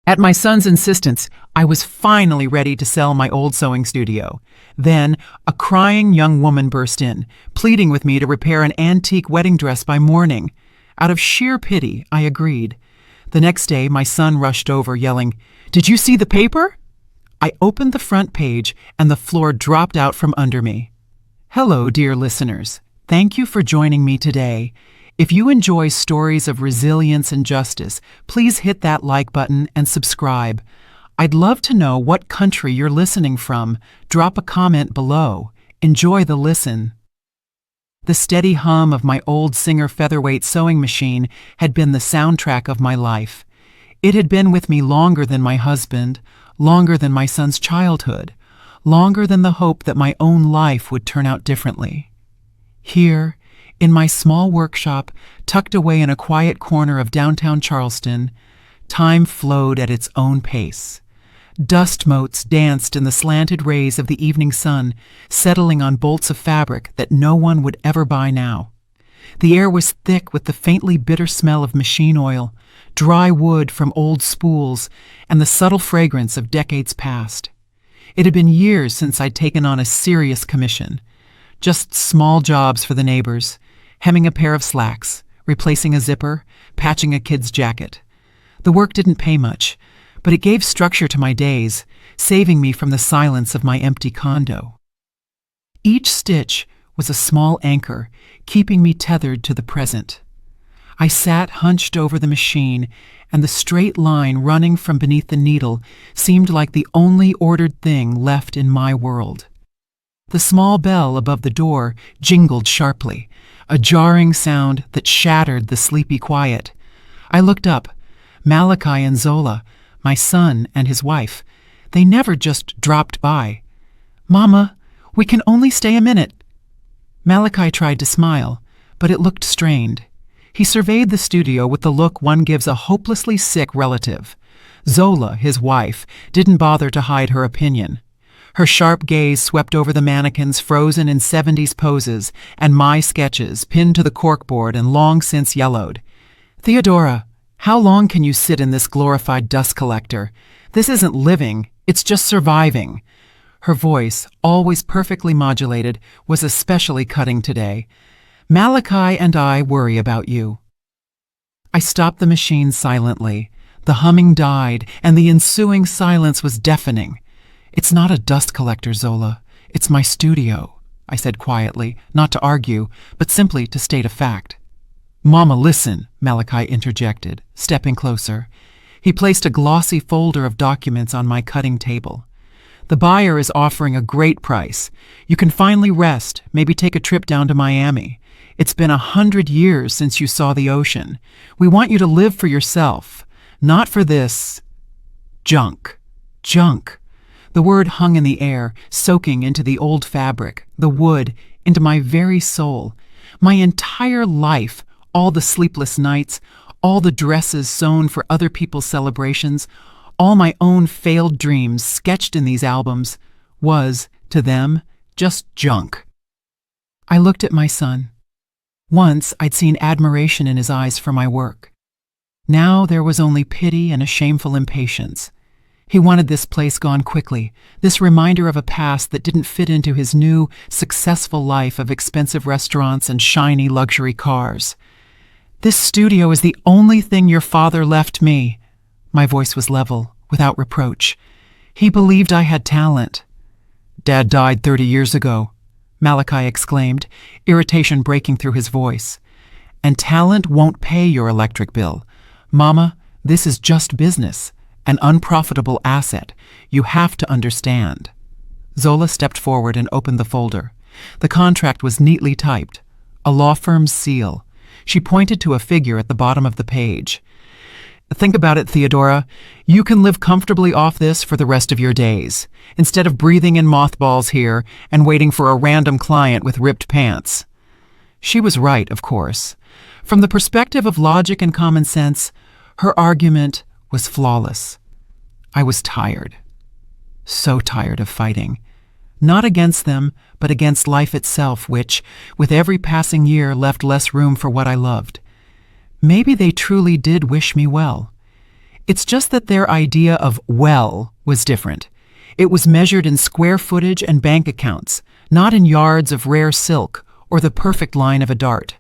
At my son's insistence, I was finally ready to sell my old sewing studio. Then, a crying young woman burst in, pleading with me to repair an antique wedding dress by morning. Out of sheer pity, I agreed. The next day, my son rushed over, yelling, "Did you see the paper?" I opened the front page, and the floor dropped out from under me. Hello, dear listeners. Thank you for joining me today. If you enjoy stories of resilience and justice, please hit that like button and subscribe. I'd love to know what country you're listening from. Drop a comment below. Enjoy the listen. The steady hum of my old Singer featherweight sewing machine had been the soundtrack of my life. It had been with me longer than my husband, longer than my son's childhood, longer than the hope that my own life would turn out differently. Here, in my small workshop, tucked away in a quiet corner of downtown Charleston, time flowed at its own pace. Dust motes danced in the slanted rays of the evening sun, settling on bolts of fabric that no one would ever buy now. The air was thick with the faintly bitter smell of machine oil, dry wood from old spools, and the subtle fragrance of decades past. It had been years since I'd taken on a serious commission. Just small jobs for the neighbors, hemming a pair of slacks, replacing a zipper, patching a kid's jacket. The work didn't pay much, but it gave structure to my days, saving me from the silence of my empty condo. Each stitch was a small anchor, keeping me tethered to the present. I sat hunched over the machine, and the straight line running from beneath the needle seemed like the only ordered thing left in my world. The small bell above the door jingled sharply, a jarring sound that shattered the sleepy quiet. I looked up. Malachi and Zola, my son and his wife, they never just dropped by. "Mama, we can only stay a minute." Malachi tried to smile, but it looked strained. He surveyed the studio with the look one gives a hopelessly sick relative. Zola, his wife, didn't bother to hide her opinion. Her sharp gaze swept over the mannequins frozen in 70s poses and my sketches pinned to the corkboard and long since yellowed. "Theodora, how long can you sit in this glorified dust collector? This isn't living, it's just surviving." Her voice, always perfectly modulated, was especially cutting today. "Malachi and I worry about you." I stopped the machine silently. The humming died, and the ensuing silence was deafening. "It's not a dust collector, Zola. It's my studio," I said quietly, not to argue, but simply to state a fact. "Mama, listen," Malachi interjected, stepping closer. He placed a glossy folder of documents on my cutting table. "The buyer is offering a great price. You can finally rest, maybe take a trip down to Miami. It's been 100 years since you saw the ocean. We want you to live for yourself, not for this junk. Junk." The word hung in the air, soaking into the old fabric, the wood, into my very soul. My entire life, all the sleepless nights, all the dresses sewn for other people's celebrations, all my own failed dreams sketched in these albums, was, to them, just junk. I looked at my son. Once I'd seen admiration in his eyes for my work. Now there was only pity and a shameful impatience. He wanted this place gone quickly, this reminder of a past that didn't fit into his new, successful life of expensive restaurants and shiny luxury cars. "This studio is the only thing your father left me." My voice was level, without reproach. "He believed I had talent." "Dad died 30 years ago," Malachi exclaimed, irritation breaking through his voice. "And talent won't pay your electric bill. Mama, this is just business. An unprofitable asset. You have to understand." Zola stepped forward and opened the folder. The contract was neatly typed, a law firm's seal. She pointed to a figure at the bottom of the page. "Think about it, Theodora. You can live comfortably off this for the rest of your days, instead of breathing in mothballs here and waiting for a random client with ripped pants." She was right, of course. From the perspective of logic and common sense, her argument was flawless. I was tired. So tired of fighting. Not against them, but against life itself, which, with every passing year, left less room for what I loved. Maybe they truly did wish me well. It's just that their idea of well was different. It was measured in square footage and bank accounts, not in yards of rare silk or the perfect line of a dart.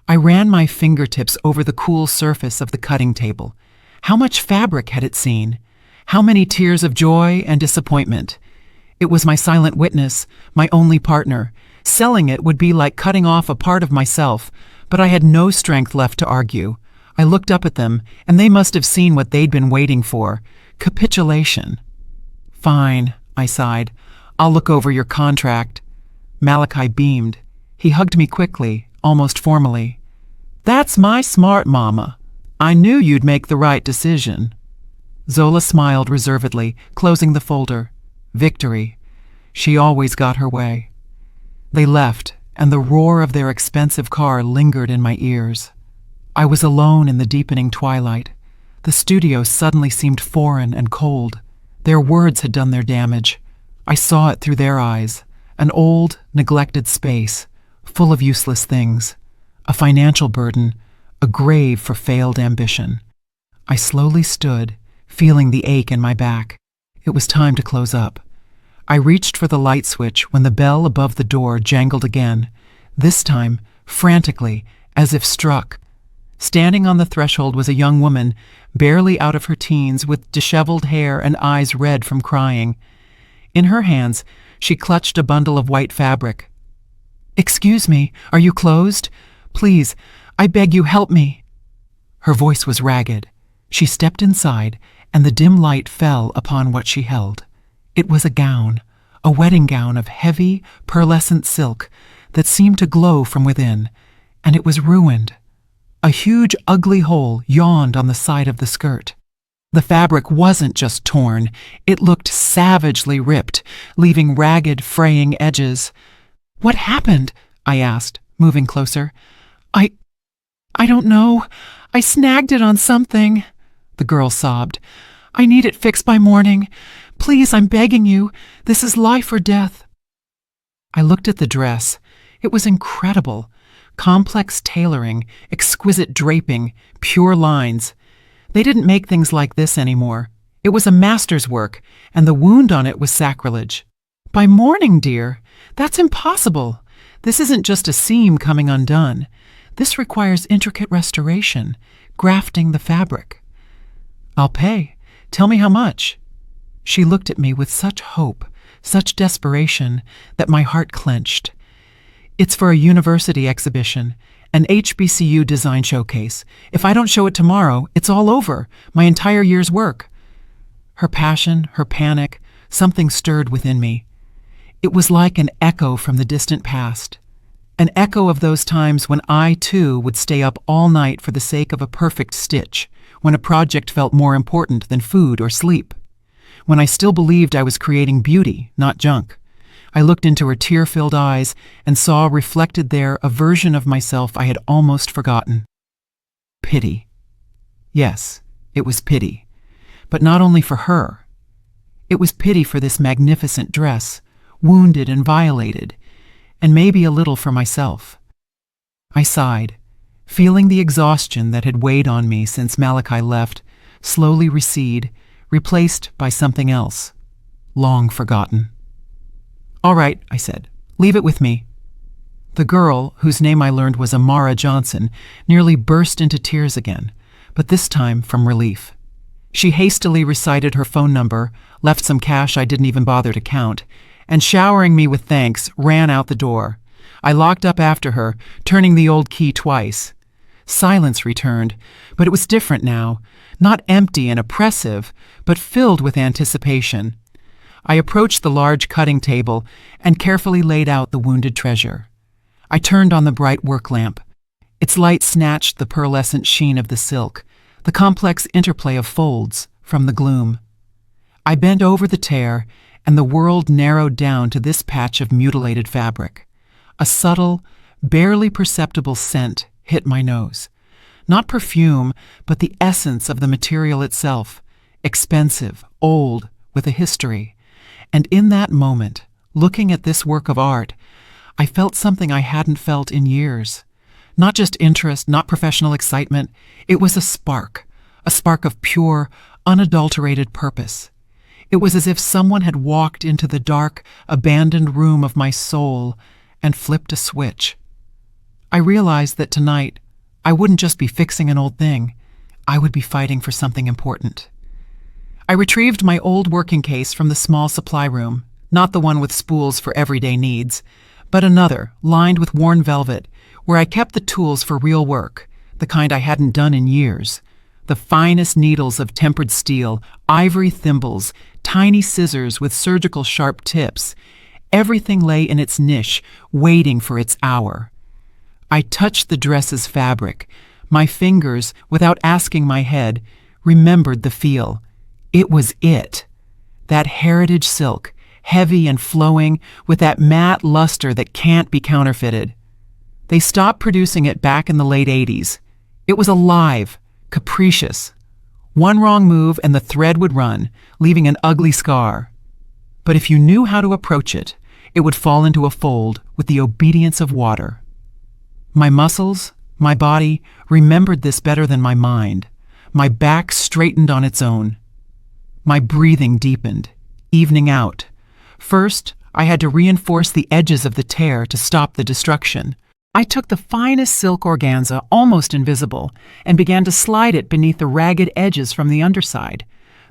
I ran my fingertips over the cool surface of the cutting table. How much fabric had it seen? How many tears of joy and disappointment? It was my silent witness, my only partner. Selling it would be like cutting off a part of myself, but I had no strength left to argue. I looked up at them, and they must have seen what they'd been waiting for: capitulation. "Fine," I sighed. "I'll look over your contract." Malachi beamed. He hugged me quickly, almost formally. "That's my smart mama. I knew you'd make the right decision." Zola smiled reservedly, closing the folder. Victory. She always got her way. They left, and the roar of their expensive car lingered in my ears. I was alone in the deepening twilight. The studio suddenly seemed foreign and cold. Their words had done their damage. I saw it through their eyes. An old, neglected space, full of useless things. A financial burden, a grave for failed ambition. I slowly stood, feeling the ache in my back. It was time to close up. I reached for the light switch when the bell above the door jangled again, this time frantically, as if struck. Standing on the threshold was a young woman, barely out of her teens, with disheveled hair and eyes red from crying. In her hands, she clutched a bundle of white fabric. "Excuse me, are you closed? Please, I beg you, help me." Her voice was ragged. She stepped inside, and the dim light fell upon what she held. It was a gown, a wedding gown of heavy, pearlescent silk that seemed to glow from within, and it was ruined. A huge, ugly hole yawned on the side of the skirt. The fabric wasn't just torn, it looked savagely ripped, leaving ragged, fraying edges. "What happened?" I asked, moving closer. I don't know. I snagged it on something," the girl sobbed. "I need it fixed by morning. Please, I'm begging you. This is life or death." I looked at the dress. It was incredible. Complex tailoring, exquisite draping, pure lines. They didn't make things like this anymore. It was a master's work, and the wound on it was sacrilege. "By morning, dear? That's impossible. This isn't just a seam coming undone. This requires intricate restoration, grafting the fabric." "I'll pay. Tell me how much." She looked at me with such hope, such desperation, that my heart clenched. "It's for a university exhibition, an HBCU design showcase. If I don't show it tomorrow, it's all over, my entire year's work." Her passion, her panic, something stirred within me. It was like an echo from the distant past. An echo of those times when I, too, would stay up all night for the sake of a perfect stitch, when a project felt more important than food or sleep, when I still believed I was creating beauty, not junk. I looked into her tear-filled eyes and saw reflected there a version of myself I had almost forgotten. Pity. Yes, it was pity. But not only for her. It was pity for this magnificent dress, wounded and violated, and maybe a little for myself. I sighed, feeling the exhaustion that had weighed on me since Malachi left slowly recede, replaced by something else, long forgotten. "All right," I said, "leave it with me." The girl, whose name I learned was Amara Johnson, nearly burst into tears again, but this time from relief. She hastily recited her phone number, left some cash I didn't even bother to count, and showering me with thanks, ran out the door. I locked up after her, turning the old key twice. Silence returned, but it was different now, not empty and oppressive, but filled with anticipation. I approached the large cutting table and carefully laid out the wounded treasure. I turned on the bright work lamp. Its light snatched the pearlescent sheen of the silk, the complex interplay of folds, from the gloom. I bent over the tear, and the world narrowed down to this patch of mutilated fabric. A subtle, barely perceptible scent hit my nose. Not perfume, but the essence of the material itself, expensive, old, with a history. And in that moment, looking at this work of art, I felt something I hadn't felt in years. Not just interest, not professional excitement. It was a spark of pure, unadulterated purpose. It was as if someone had walked into the dark, abandoned room of my soul and flipped a switch. I realized that tonight I wouldn't just be fixing an old thing, I would be fighting for something important. I retrieved my old working case from the small supply room, not the one with spools for everyday needs, but another, lined with worn velvet, where I kept the tools for real work, the kind I hadn't done in years. The finest needles of tempered steel, ivory thimbles, tiny scissors with surgical sharp tips. Everything lay in its niche, waiting for its hour. I touched the dress's fabric. My fingers, without asking my head, remembered the feel. It was it. That heritage silk, heavy and flowing, with that matte luster that can't be counterfeited. They stopped producing it back in the late 80s. It was alive, capricious. One wrong move and the thread would run, leaving an ugly scar. But if you knew how to approach it, it would fall into a fold with the obedience of water. My muscles, my body, remembered this better than my mind. My back straightened on its own. My breathing deepened, evening out. First, I had to reinforce the edges of the tear to stop the destruction. I took the finest silk organza, almost invisible, and began to slide it beneath the ragged edges from the underside.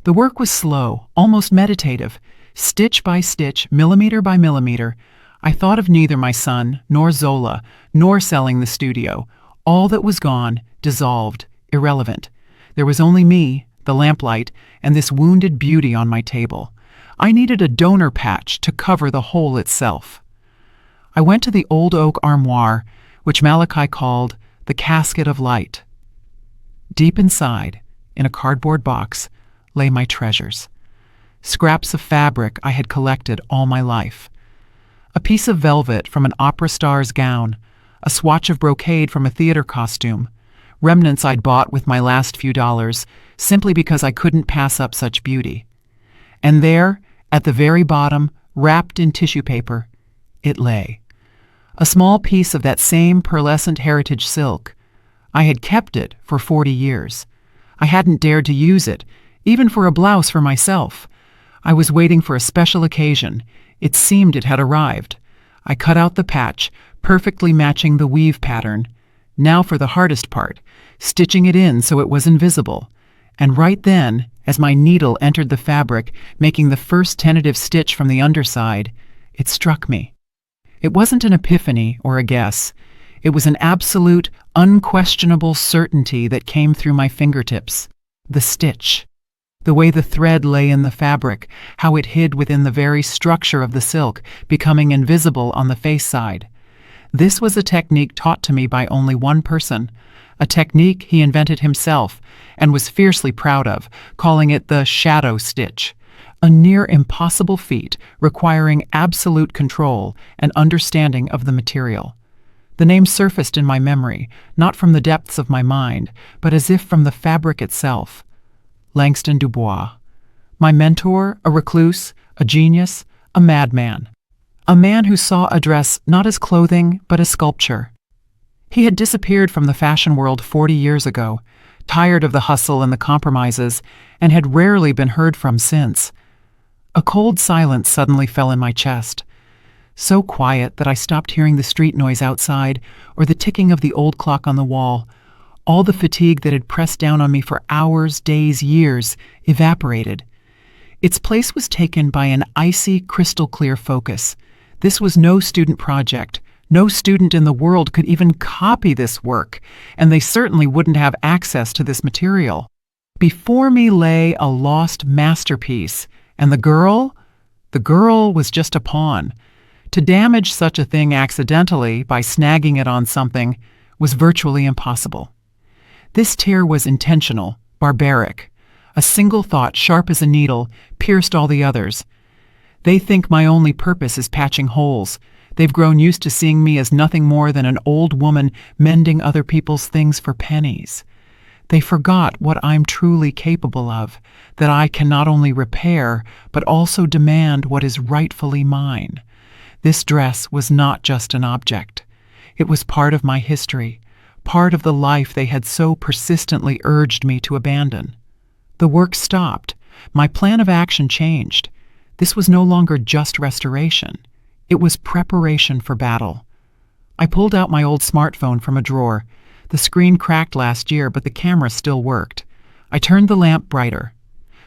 The work was slow, almost meditative. Stitch by stitch, millimeter by millimeter. I thought of neither my son, nor Zola, nor selling the studio. All that was gone, dissolved, irrelevant. There was only me, the lamplight, and this wounded beauty on my table. I needed a donor patch to cover the hole itself. I went to the old oak armoire, which Malachi called the casket of light. Deep inside, in a cardboard box, lay my treasures. Scraps of fabric I had collected all my life. A piece of velvet from an opera star's gown, a swatch of brocade from a theater costume, remnants I'd bought with my last few dollars, simply because I couldn't pass up such beauty. And there, at the very bottom, wrapped in tissue paper, it lay. A small piece of that same pearlescent heritage silk. I had kept it for 40 years. I hadn't dared to use it, even for a blouse for myself. I was waiting for a special occasion. It seemed it had arrived. I cut out the patch, perfectly matching the weave pattern. Now for the hardest part, stitching it in so it was invisible. And right then, as my needle entered the fabric, making the first tentative stitch from the underside, it struck me. It wasn't an epiphany or a guess. It was an absolute, unquestionable certainty that came through my fingertips. The stitch. The way the thread lay in the fabric, how it hid within the very structure of the silk, becoming invisible on the face side. This was a technique taught to me by only one person, a technique he invented himself and was fiercely proud of, calling it the shadow stitch. A near impossible feat requiring absolute control and understanding of the material. The name surfaced in my memory, not from the depths of my mind, but as if from the fabric itself. Langston Dubois. My mentor, a recluse, a genius, a madman. A man who saw a dress not as clothing, but as sculpture. He had disappeared from the fashion world 40 years ago, tired of the hustle and the compromises, and had rarely been heard from since. A cold silence suddenly fell in my chest, so quiet that I stopped hearing the street noise outside or the ticking of the old clock on the wall. All the fatigue that had pressed down on me for hours, days, years, evaporated. Its place was taken by an icy, crystal-clear focus. This was no student project. No student in the world could even copy this work, and they certainly wouldn't have access to this material. Before me lay a lost masterpiece, and the girl was just a pawn. To damage such a thing accidentally by snagging it on something was virtually impossible. This tear was intentional, barbaric. A single thought, sharp as a needle, pierced all the others. They think my only purpose is patching holes. They've grown used to seeing me as nothing more than an old woman mending other people's things for pennies. They forgot what I'm truly capable of, that I can not only repair, but also demand what is rightfully mine. This dress was not just an object. It was part of my history, part of the life they had so persistently urged me to abandon. The work stopped. My plan of action changed. This was no longer just restoration. It was preparation for battle. I pulled out my old smartphone from a drawer. The screen cracked last year, but the camera still worked. I turned the lamp brighter.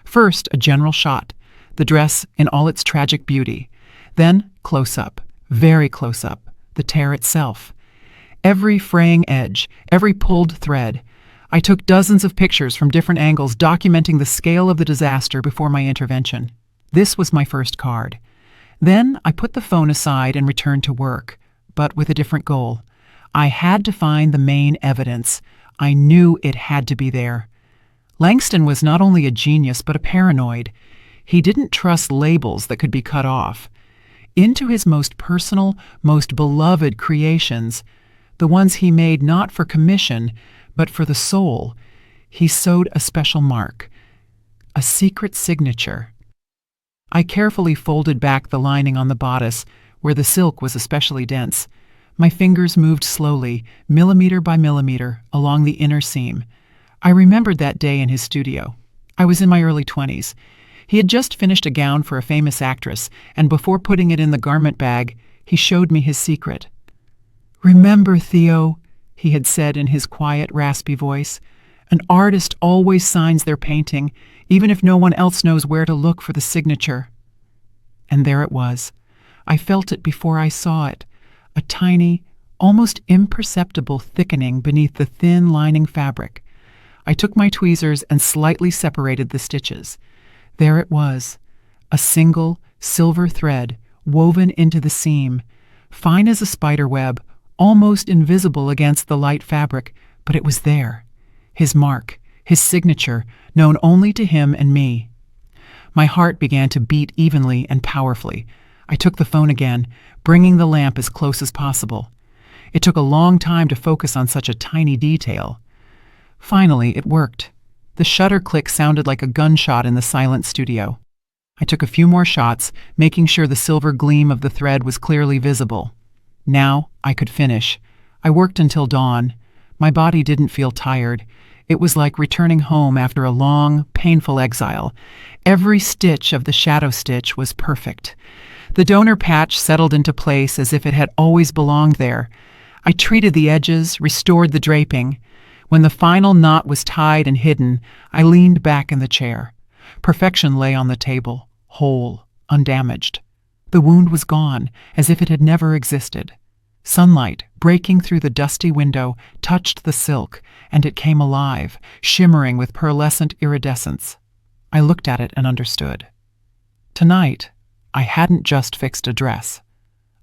First, a general shot, the dress in all its tragic beauty. Then, close up, very close up, the tear itself. Every fraying edge, every pulled thread. I took dozens of pictures from different angles documenting the scale of the disaster before my intervention. This was my first card. Then I put the phone aside and returned to work, but with a different goal. I had to find the main evidence. I knew it had to be there. Langston was not only a genius, but a paranoid. He didn't trust labels that could be cut off. Into his most personal, most beloved creations, the ones he made not for commission, but for the soul, he sewed a special mark, a secret signature. I carefully folded back the lining on the bodice, where the silk was especially dense. My fingers moved slowly, millimeter by millimeter, along the inner seam. I remembered that day in his studio. I was in my early 20s. He had just finished a gown for a famous actress, and before putting it in the garment bag, he showed me his secret. "Remember, Theo," he had said in his quiet, raspy voice, "an artist always signs their painting, even if no one else knows where to look for the signature." And there it was. I felt it before I saw it, a tiny, almost imperceptible thickening beneath the thin lining fabric. I took my tweezers and slightly separated the stitches. There it was, a single silver thread woven into the seam, fine as a spider web, almost invisible against the light fabric, but it was there. His mark, his signature, known only to him and me. My heart began to beat evenly and powerfully. I took the phone again, bringing the lamp as close as possible. It took a long time to focus on such a tiny detail. Finally, it worked. The shutter click sounded like a gunshot in the silent studio. I took a few more shots, making sure the silver gleam of the thread was clearly visible. Now I could finish. I worked until dawn. My body didn't feel tired. It was like returning home after a long, painful exile. Every stitch of the shadow stitch was perfect. The donor patch settled into place as if it had always belonged there. I treated the edges, restored the draping. When the final knot was tied and hidden, I leaned back in the chair. Perfection lay on the table, whole, undamaged. The wound was gone, as if it had never existed. Sunlight, breaking through the dusty window, touched the silk, and it came alive, shimmering with pearlescent iridescence. I looked at it and understood. Tonight, I hadn't just fixed a dress.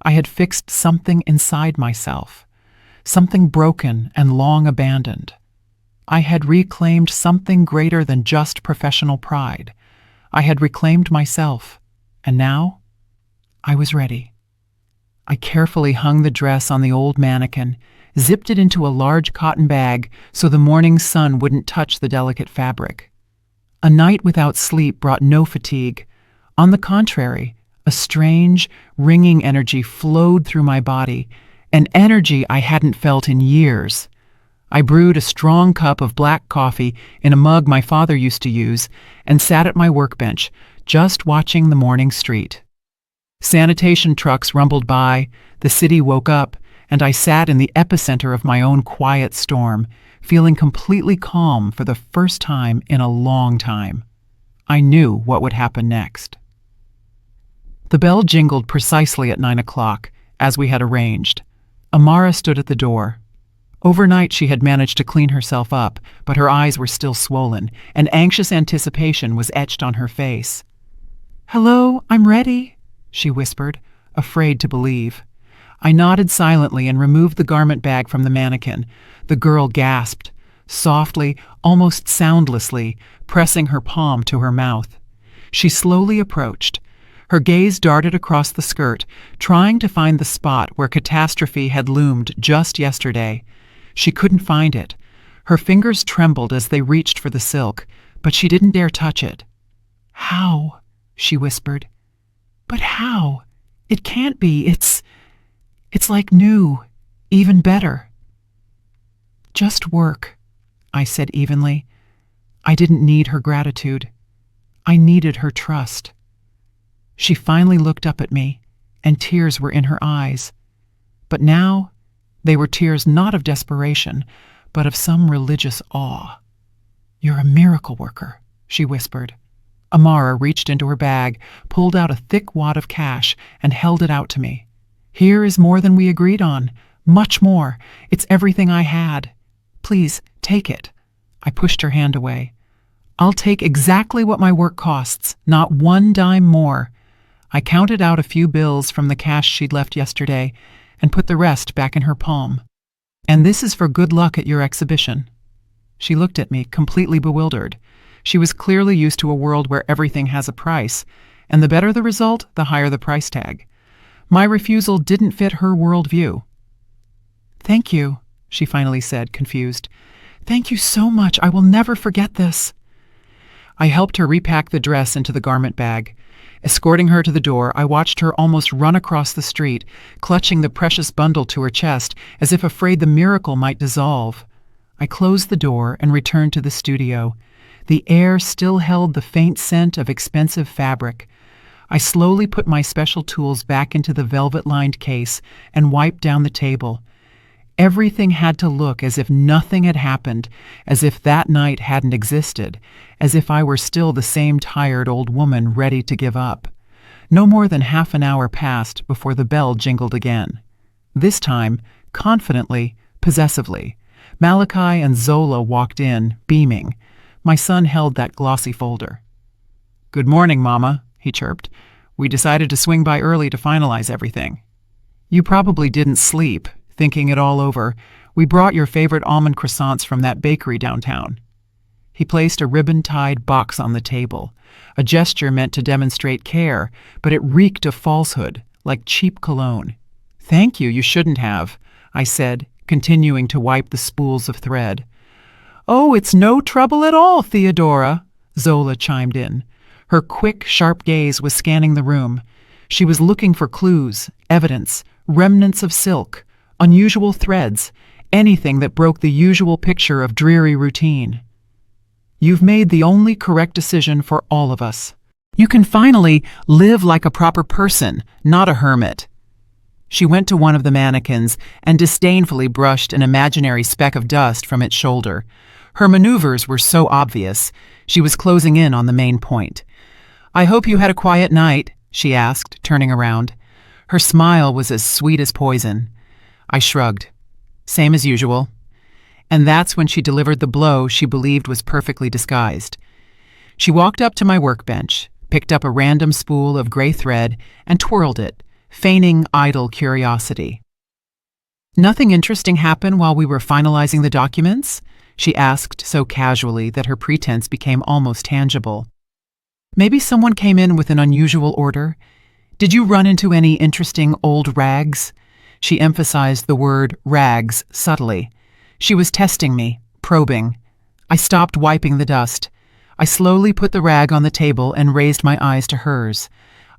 I had fixed something inside myself, something broken and long abandoned. I had reclaimed something greater than just professional pride. I had reclaimed myself, and now I was ready. I carefully hung the dress on the old mannequin, zipped it into a large cotton bag so the morning sun wouldn't touch the delicate fabric. A night without sleep brought no fatigue. On the contrary, a strange, ringing energy flowed through my body, an energy I hadn't felt in years. I brewed a strong cup of black coffee in a mug my father used to use and sat at my workbench, just watching the morning street. Sanitation trucks rumbled by, the city woke up, and I sat in the epicenter of my own quiet storm, feeling completely calm for the first time in a long time. I knew what would happen next. The bell jingled precisely at 9 o'clock, as we had arranged. Amara stood at the door. Overnight she had managed to clean herself up, but her eyes were still swollen, and anxious anticipation was etched on her face. "Hello, I'm ready," she whispered, afraid to believe. I nodded silently and removed the garment bag from the mannequin. The girl gasped, softly, almost soundlessly, pressing her palm to her mouth. She slowly approached. Her gaze darted across the skirt, trying to find the spot where catastrophe had loomed just yesterday. She couldn't find it. Her fingers trembled as they reached for the silk, but she didn't dare touch it. "How?" she whispered. "But how? It can't be. It's like new, even better." "Just work," I said evenly. I didn't need her gratitude. I needed her trust. She finally looked up at me, and tears were in her eyes. But now, they were tears not of desperation, but of some religious awe. "You're a miracle worker," she whispered. Amara reached into her bag, pulled out a thick wad of cash, and held it out to me. "Here is more than we agreed on. Much more. It's everything I had. Please, take it." I pushed her hand away. "I'll take exactly what my work costs, not one dime more." I counted out a few bills from the cash she'd left yesterday and put the rest back in her palm. "And this is for good luck at your exhibition." She looked at me, completely bewildered. She was clearly used to a world where everything has a price, and the better the result, the higher the price tag. My refusal didn't fit her worldview. "Thank you," she finally said, confused. "Thank you so much. I will never forget this." I helped her repack the dress into the garment bag. Escorting her to the door, I watched her almost run across the street, clutching the precious bundle to her chest, as if afraid the miracle might dissolve. I closed the door and returned to the studio. The air still held the faint scent of expensive fabric. I slowly put my special tools back into the velvet-lined case and wiped down the table. Everything had to look as if nothing had happened, as if that night hadn't existed, as if I were still the same tired old woman ready to give up. No more than half an hour passed before the bell jingled again. This time, confidently, possessively. Malachi and Zola walked in, beaming. My son held that glossy folder. "Good morning, Mama," he chirped. "We decided to swing by early to finalize everything." "You probably didn't sleep, thinking it all over. We brought your favorite almond croissants from that bakery downtown." He placed a ribbon-tied box on the table, a gesture meant to demonstrate care, but it reeked of falsehood, like cheap cologne. "Thank you, you shouldn't have," I said, continuing to wipe the spools of thread. "Oh, it's no trouble at all, Theodora," Zola chimed in. Her quick, sharp gaze was scanning the room. She was looking for clues, evidence, remnants of silk, unusual threads, anything that broke the usual picture of dreary routine. "You've made the only correct decision for all of us. You can finally live like a proper person, not a hermit." She went to one of the mannequins and disdainfully brushed an imaginary speck of dust from its shoulder. Her maneuvers were so obvious. She was closing in on the main point. "I hope you had a quiet night," she asked, turning around. Her smile was as sweet as poison. I shrugged. "Same as usual." And that's when she delivered the blow she believed was perfectly disguised. She walked up to my workbench, picked up a random spool of gray thread, and twirled it, feigning idle curiosity. "Nothing interesting happened while we were finalizing the documents?" she asked so casually that her pretense became almost tangible. "Maybe someone came in with an unusual order? Did you run into any interesting old rags?" She emphasized the word rags subtly. She was testing me, probing. I stopped wiping the dust. I slowly put the rag on the table and raised my eyes to hers.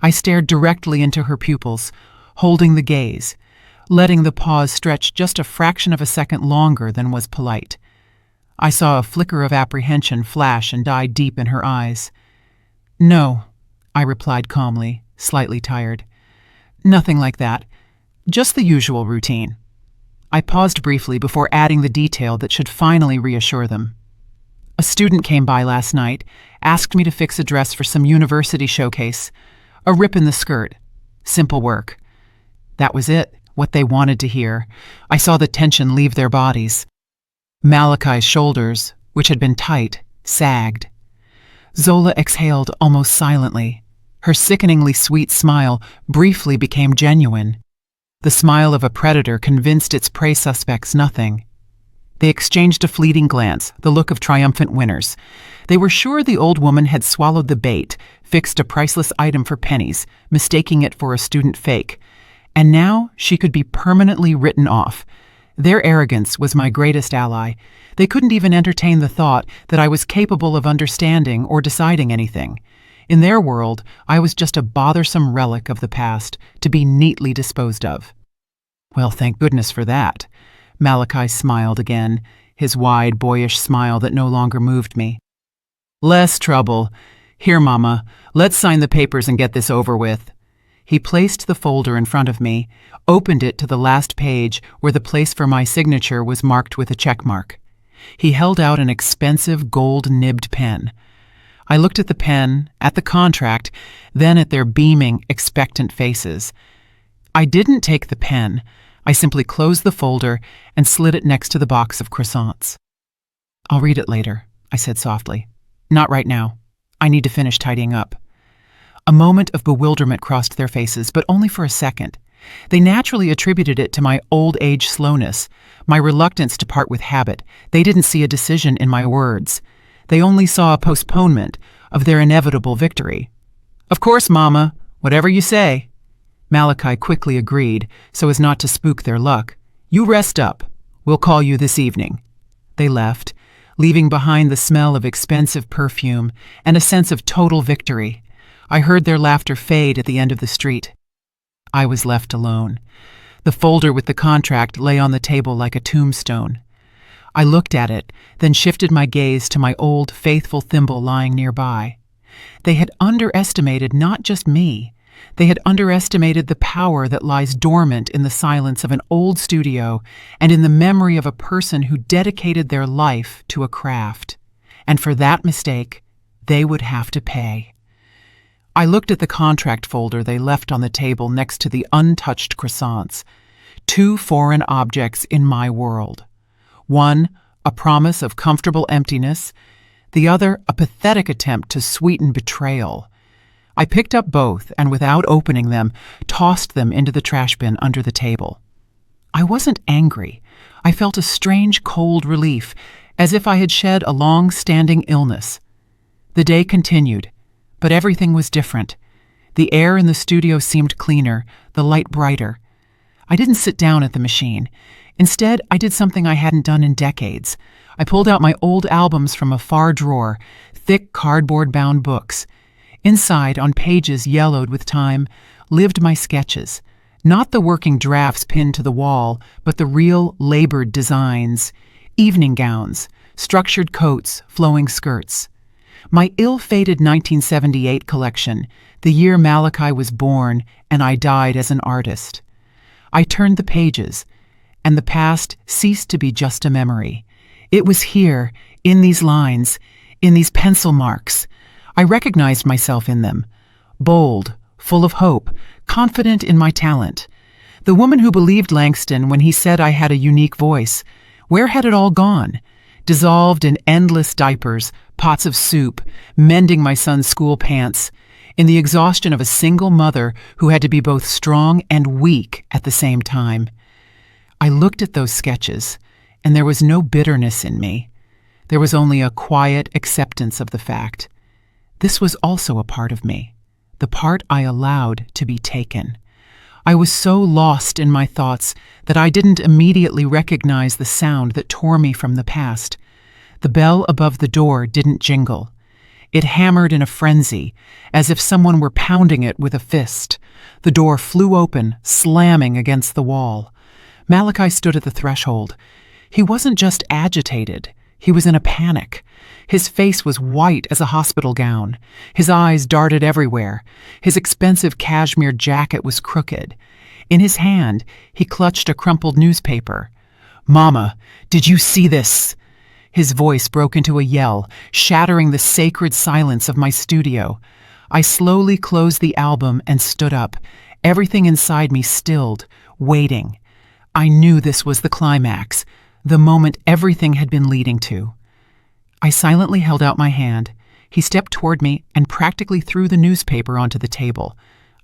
I stared directly into her pupils, holding the gaze, letting the pause stretch just a fraction of a second longer than was polite. I saw a flicker of apprehension flash and die deep in her eyes. "No," I replied calmly, slightly tired. "Nothing like that. Just the usual routine." I paused briefly before adding the detail that should finally reassure them. "A student came by last night, asked me to fix a dress for some university showcase. A rip in the skirt. Simple work." That was it, what they wanted to hear. I saw the tension leave their bodies. Malachi's shoulders, which had been tight, sagged. Zola exhaled almost silently. Her sickeningly sweet smile briefly became genuine. The smile of a predator convinced its prey suspects nothing. They exchanged a fleeting glance, the look of triumphant winners. They were sure the old woman had swallowed the bait, fixed a priceless item for pennies, mistaking it for a student fake. And now she could be permanently written off. Their arrogance was my greatest ally. They couldn't even entertain the thought that I was capable of understanding or deciding anything. In their world, I was just a bothersome relic of the past, to be neatly disposed of. Well, thank goodness for that. Malachi smiled again, his wide, boyish smile that no longer moved me. Less trouble. Here, Mama, let's sign the papers and get this over with. He placed the folder in front of me, opened it to the last page where the place for my signature was marked with a check mark. He held out an expensive gold-nibbed pen. I looked at the pen, at the contract, then at their beaming, expectant faces. I didn't take the pen. I simply closed the folder and slid it next to the box of croissants. "I'll read it later," I said softly. "Not right now. I need to finish tidying up." A moment of bewilderment crossed their faces, but only for a second. They naturally attributed it to my old-age slowness, my reluctance to part with habit. They didn't see a decision in my words. They only saw a postponement of their inevitable victory. "Of course, Mama. Whatever you say." Malachi quickly agreed, so as not to spook their luck. "You rest up. We'll call you this evening." They left, leaving behind the smell of expensive perfume and a sense of total victory. I heard their laughter fade at the end of the street. I was left alone. The folder with the contract lay on the table like a tombstone. I looked at it, then shifted my gaze to my old, faithful thimble lying nearby. They had underestimated not just me. They had underestimated the power that lies dormant in the silence of an old studio and in the memory of a person who dedicated their life to a craft. And for that mistake, they would have to pay. I looked at the contract folder they left on the table next to the untouched croissants. Two foreign objects in my world. One, a promise of comfortable emptiness. The other, a pathetic attempt to sweeten betrayal. I picked up both and, without opening them, tossed them into the trash bin under the table. I wasn't angry. I felt a strange cold relief, as if I had shed a long-standing illness. The day continued, but everything was different. The air in the studio seemed cleaner, the light brighter. I didn't sit down at the machine. Instead, I did something I hadn't done in decades. I pulled out my old albums from a far drawer, thick cardboard-bound books. Inside, on pages yellowed with time, lived my sketches. Not the working drafts pinned to the wall, but the real, labored designs. Evening gowns, structured coats, flowing skirts. My ill-fated 1978 collection, the year Malachi was born and I died as an artist. I turned the pages, and the past ceased to be just a memory. It was here, in these lines, in these pencil marks. I recognized myself in them. Bold, full of hope, confident in my talent. The woman who believed Langston when he said I had a unique voice. Where had it all gone? Dissolved in endless diapers, pots of soup, mending my son's school pants, in the exhaustion of a single mother who had to be both strong and weak at the same time. I looked at those sketches, and there was no bitterness in me. There was only a quiet acceptance of the fact. This was also a part of me, the part I allowed to be taken. I was so lost in my thoughts that I didn't immediately recognize the sound that tore me from the past. The bell above the door didn't jingle. It hammered in a frenzy, as if someone were pounding it with a fist. The door flew open, slamming against the wall. Malachi stood at the threshold. He wasn't just agitated. He was in a panic. His face was white as a hospital gown. His eyes darted everywhere. His expensive cashmere jacket was crooked. In his hand, he clutched a crumpled newspaper. "Mama, did you see this?" His voice broke into a yell, shattering the sacred silence of my studio. I slowly closed the album and stood up, everything inside me stilled, waiting. I knew this was the climax, the moment everything had been leading to. I silently held out my hand. He stepped toward me and practically threw the newspaper onto the table.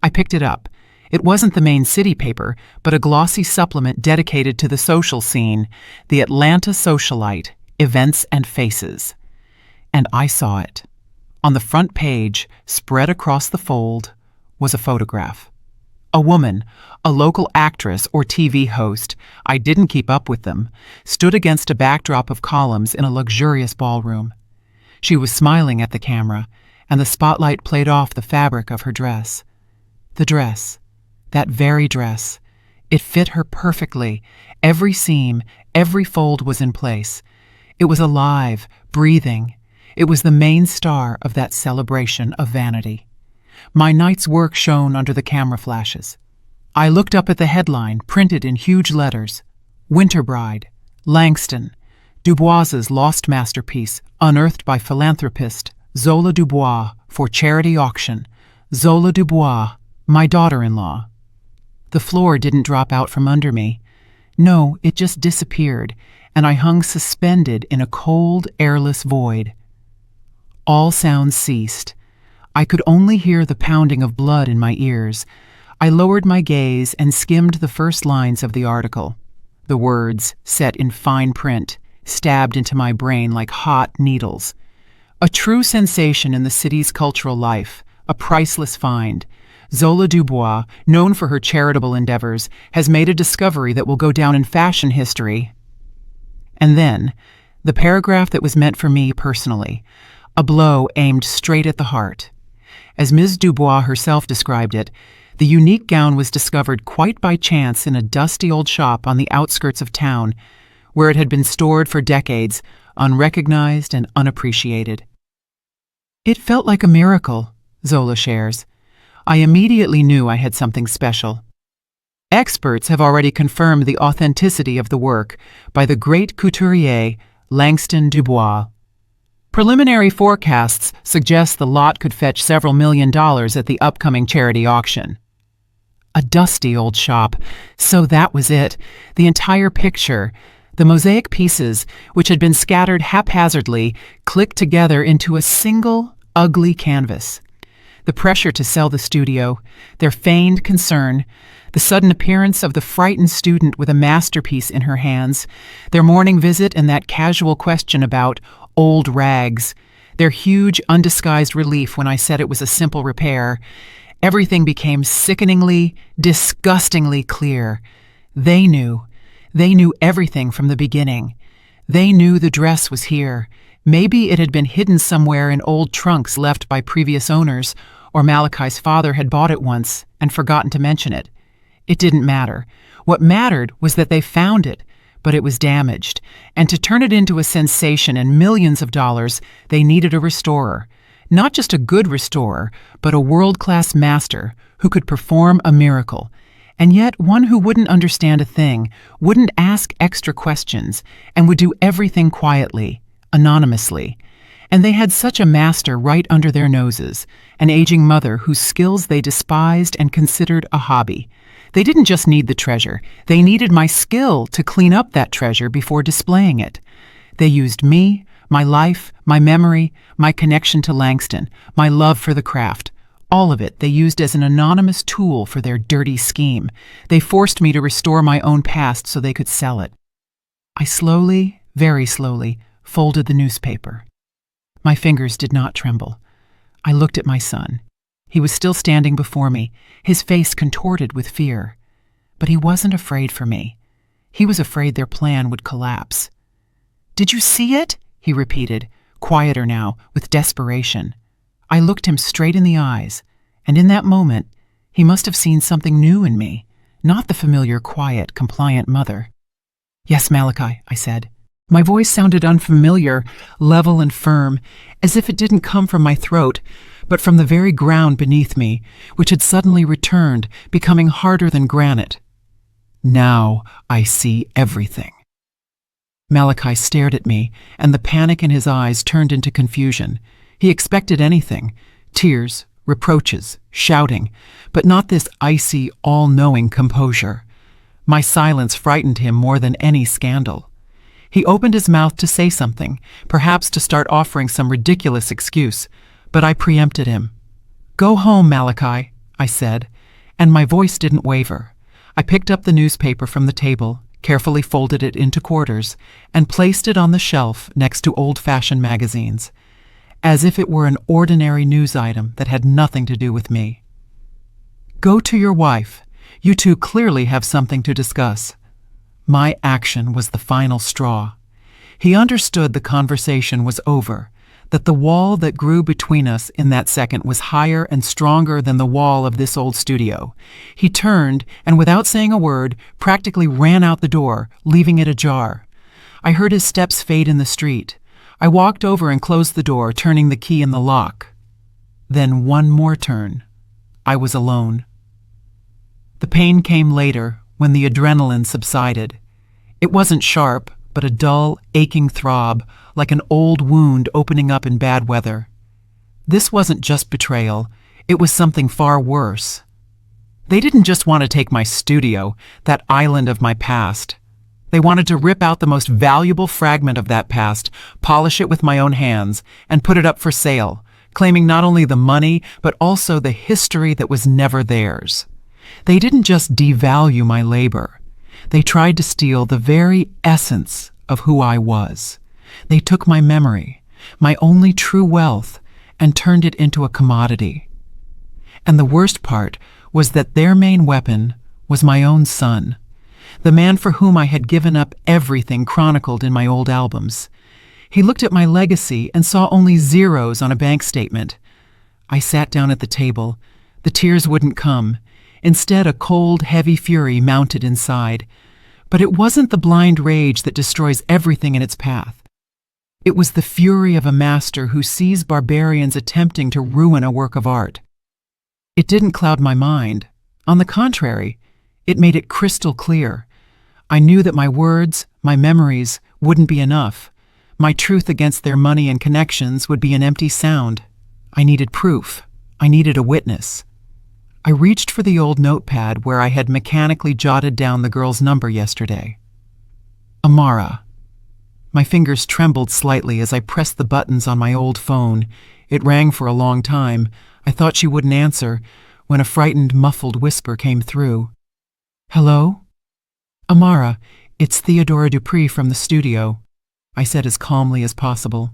I picked it up. It wasn't the main city paper, but a glossy supplement dedicated to the social scene, the Atlanta Socialite, Events and Faces. And I saw it. On the front page, spread across the fold, was a photograph. A woman, a local actress or TV host, I didn't keep up with them, stood against a backdrop of columns in a luxurious ballroom. She was smiling at the camera, and the spotlight played off the fabric of her dress. The dress, that very dress, it fit her perfectly. Every seam, every fold was in place. It was alive, breathing. It was the main star of that celebration of vanity. My night's work shone under the camera flashes. I looked up at the headline, printed in huge letters: Winter Bride, Langston, Dubois's lost masterpiece, unearthed by philanthropist Zola Dubois for charity auction. Zola Dubois, my daughter-in-law. The floor didn't drop out from under me. No, it just disappeared, and I hung suspended in a cold, airless void. All sounds ceased. I could only hear the pounding of blood in my ears. I lowered my gaze and skimmed the first lines of the article. The words, set in fine print, stabbed into my brain like hot needles. A true sensation in the city's cultural life, a priceless find. Zola Dubois, known for her charitable endeavors, has made a discovery that will go down in fashion history. And then, the paragraph that was meant for me personally, a blow aimed straight at the heart. As Ms. Dubois herself described it, the unique gown was discovered quite by chance in a dusty old shop on the outskirts of town, where it had been stored for decades, unrecognized and unappreciated. It felt like a miracle, Zola shares. I immediately knew I had something special. Experts have already confirmed the authenticity of the work by the great couturier Langston Dubois. Preliminary forecasts suggest the lot could fetch several $1,000,000 at the upcoming charity auction. A dusty old shop. So that was it. The entire picture. The mosaic pieces, which had been scattered haphazardly, clicked together into a single, ugly canvas. The pressure to sell the studio, their feigned concern, the sudden appearance of the frightened student with a masterpiece in her hands, their morning visit and that casual question about old rags, their huge, undisguised relief when I said it was a simple repair. Everything became sickeningly, disgustingly clear. They knew everything from the beginning. They knew the dress was here. Maybe it had been hidden somewhere in old trunks left by previous owners, or Malachi's father had bought it once and forgotten to mention it. It didn't matter. What mattered was that they found it, but it was damaged, and to turn it into a sensation and millions of dollars, they needed a restorer. Not just a good restorer, but a world-class master who could perform a miracle. And yet one who wouldn't understand a thing, wouldn't ask extra questions, and would do everything quietly, anonymously. And they had such a master right under their noses, an aging mother whose skills they despised and considered a hobby. They didn't just need the treasure, they needed my skill to clean up that treasure before displaying it. They used me, my life, my memory, my connection to Langston, my love for the craft. All of it they used as an anonymous tool for their dirty scheme. They forced me to restore my own past so they could sell it. I slowly, very slowly, folded the newspaper. My fingers did not tremble. I looked at my son. He was still standing before me, his face contorted with fear. But he wasn't afraid for me. He was afraid their plan would collapse. "Did you see it?" he repeated, quieter now, with desperation. I looked him straight in the eyes, and in that moment, he must have seen something new in me, not the familiar, quiet, compliant mother. "Yes, Malachi," I said. My voice sounded unfamiliar, level and firm, as if it didn't come from my throat, but from the very ground beneath me, which had suddenly returned, becoming harder than granite. "Now I see everything." Malachi stared at me, and the panic in his eyes turned into confusion. He expected anything: tears, reproaches, shouting, but not this icy, all-knowing composure. My silence frightened him more than any scandal. He opened his mouth to say something, perhaps to start offering some ridiculous excuse, but I preempted him. "Go home, Malachi," I said, and my voice didn't waver. I picked up the newspaper from the table, carefully folded it into quarters, and placed it on the shelf next to old-fashioned magazines, as if it were an ordinary news item that had nothing to do with me. "Go to your wife. You two clearly have something to discuss." My action was the final straw. He understood the conversation was over, that the wall that grew between us in that second was higher and stronger than the wall of this old studio. He turned, and without saying a word, practically ran out the door, leaving it ajar. I heard his steps fade in the street. I walked over and closed the door, turning the key in the lock. Then one more turn. I was alone. The pain came later, when the adrenaline subsided. It wasn't sharp, but a dull, aching throb, like an old wound opening up in bad weather. This wasn't just betrayal. It was something far worse. They didn't just want to take my studio, that island of my past. They wanted to rip out the most valuable fragment of that past, polish it with my own hands, and put it up for sale, claiming not only the money, but also the history that was never theirs. They didn't just devalue my labor. They tried to steal the very essence of who I was. They took my memory, my only true wealth, and turned it into a commodity. And the worst part was that their main weapon was my own son, the man for whom I had given up everything chronicled in my old albums. He looked at my legacy and saw only zeros on a bank statement. I sat down at the table. The tears wouldn't come. Instead, a cold, heavy fury mounted inside. But it wasn't the blind rage that destroys everything in its path. It was the fury of a master who sees barbarians attempting to ruin a work of art. It didn't cloud my mind. On the contrary, it made it crystal clear. I knew that my words, my memories, wouldn't be enough. My truth against their money and connections would be an empty sound. I needed proof. I needed a witness. I reached for the old notepad where I had mechanically jotted down the girl's number yesterday. Amara. My fingers trembled slightly as I pressed the buttons on my old phone. It rang for a long time. I thought she wouldn't answer, when a frightened, muffled whisper came through. Hello? Amara, it's Theodora Dupree from the studio, I said as calmly as possible.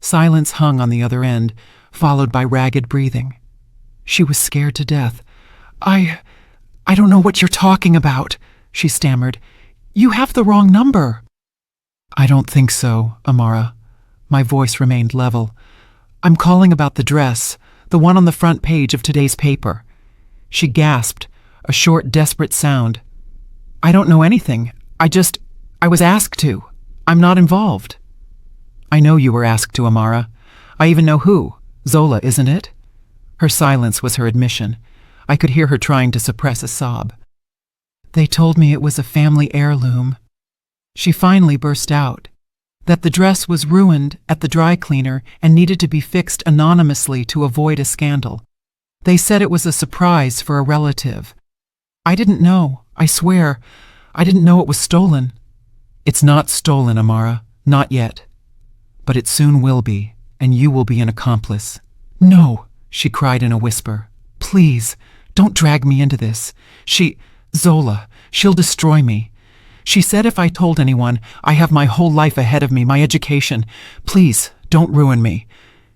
Silence hung on the other end, followed by ragged breathing. She was scared to death. I don't know what you're talking about, she stammered. You have the wrong number. I don't think so, Amara. My voice remained level. I'm calling about the dress, the one on the front page of today's paper. She gasped, a short, desperate sound. I don't know anything. I was asked to. I'm not involved. I know you were asked to, Amara. I even know who. Zola, isn't it? Her silence was her admission. I could hear her trying to suppress a sob. They told me it was a family heirloom. She finally burst out. That the dress was ruined at the dry cleaner and needed to be fixed anonymously to avoid a scandal. They said it was a surprise for a relative. I didn't know, I swear. I didn't know it was stolen. It's not stolen, Amara. Not yet. But it soon will be, and you will be an accomplice. No, she cried in a whisper. Please, don't drag me into this. Zola, she'll destroy me. She said if I told anyone, I have my whole life ahead of me, my education. Please, don't ruin me.